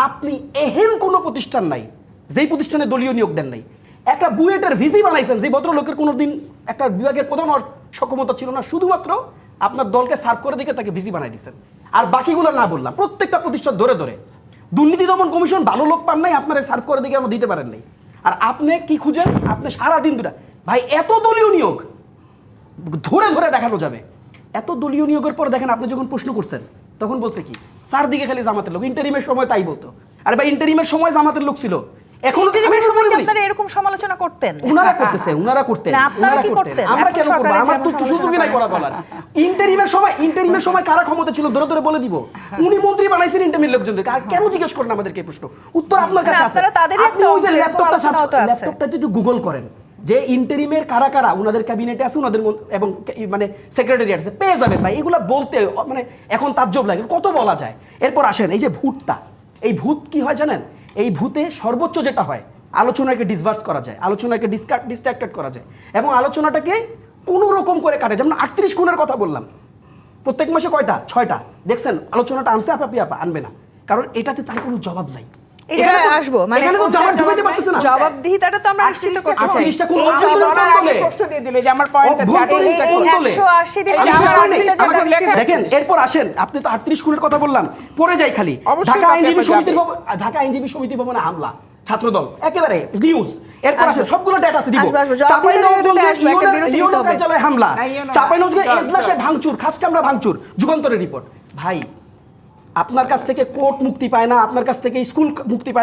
আপনি এহেন কোনো প্রতিষ্ঠান নাই যেই প্রতিষ্ঠানে দলীয় নিয়োগ দেন নাই। একটা বুয়েটের ভিসি বানাইছেন যে ভদ্রলোকের কোনোদিন একটা বিভাগের প্রধান হওয়ার সক্ষমতা ছিল না, শুধুমাত্র আপনার দলকে সার্ভ করে দিকে তাকে ভিসি বানাই দিয়েছেন। আর বাকিগুলো না বললাম, প্রত্যেকটা প্রতিষ্ঠান ধরে ধরে দুর্নীতি দমন কমিশন ভালো লোক পান নাই, আপনারা সার্ভ করে দিকে আমরা দিতে পারেন নাই। আর আপনি কি খুঁজেন? আপনি সারাদিন ধরে ভাই এত দলীয় নিয়োগ ধরে ধরে দেখানো যাবে। এত দলীয় নিয়োগের পর দেখেন আপনি যখন প্রশ্ন করছেন তখন বলছে কি স্যার দিকে খালি জামাতের লোক, ইন্টারিমের সময় তাই বলতো। আরে ভাই ইন্টারিমের সময় জামাতের লোক ছিল, এখন আপনারা এরকম সমালোচনা করতেন? উনারা করতেন। আমরা কেন করব? আমার তো সুযোগই নাই করা বলার। ইন্টারিমের সময় কারা ক্ষমতা ছিল ধরে ধরে বলে দিব। উনি মন্ত্রী বানাইছেন ইন্টারিমের লোকজনদের, কেন জিজ্ঞেস করেন আমাদেরকে এই প্রশ্ন? উত্তর আপনার কাছে আছে। আপনি ওই যে ল্যাপটপটা একটু গুগল করেন যে ইন্টারিমের কারা কারা উনাদের ক্যাবিনেটে আছে, উনাদের এবং মানে সেক্রেটারিয়েট আছে, পেয়ে যাবেন ভাই। এগুলা বলতে মানে এখন তাজ্জব লাগে, কত বলা যায়। এরপর আসেন এই যে ভূতটা, এই ভূত কি হয় জানেন? এই ভূতে সর্বোচ্চ যেটা হয়, আলোচনাকে ডিসভার্স করা যায়, আলোচনাকে ডিস্ট্রাক্টেড করা যায় এবং আলোচনাটাকে কোনো রকম করে কাটে। যেমন 38 খুনের কথা বললাম, প্রত্যেক মাসে কয়টা? 6টা। দেখছেন আলোচনাটা আনছে আপা আনবে না, কারণ এটাতে তার কোনো জবাব নাই। জবাবদিহিতাটা তো আমরা নিশ্চিত করতে চাই। দেখেন এরপর আসেন, আপনি তো 38 খুনের কথা বললাম, পরে যাই খালি ঢাকা আইনজীবী সমিতি ভবনে হামলা ছাত্রদল, একেবারে নিউজ। এরপর আসেন সবগুলো ডেটা আছে দিব। চাঁপাইনবাবগঞ্জে কার্যালয়ে হামলা, চাঁপাইনবাবগঞ্জে এজলাসে ভাঙচুর, খাসকামরা ভাঙচুর, যুগান্তরের রিপোর্ট। ভাই আপনার কাছ থেকে কোর্ট মুক্তি পায় না, আপনার কাছ থেকে স্কুল মুক্তি পায় না।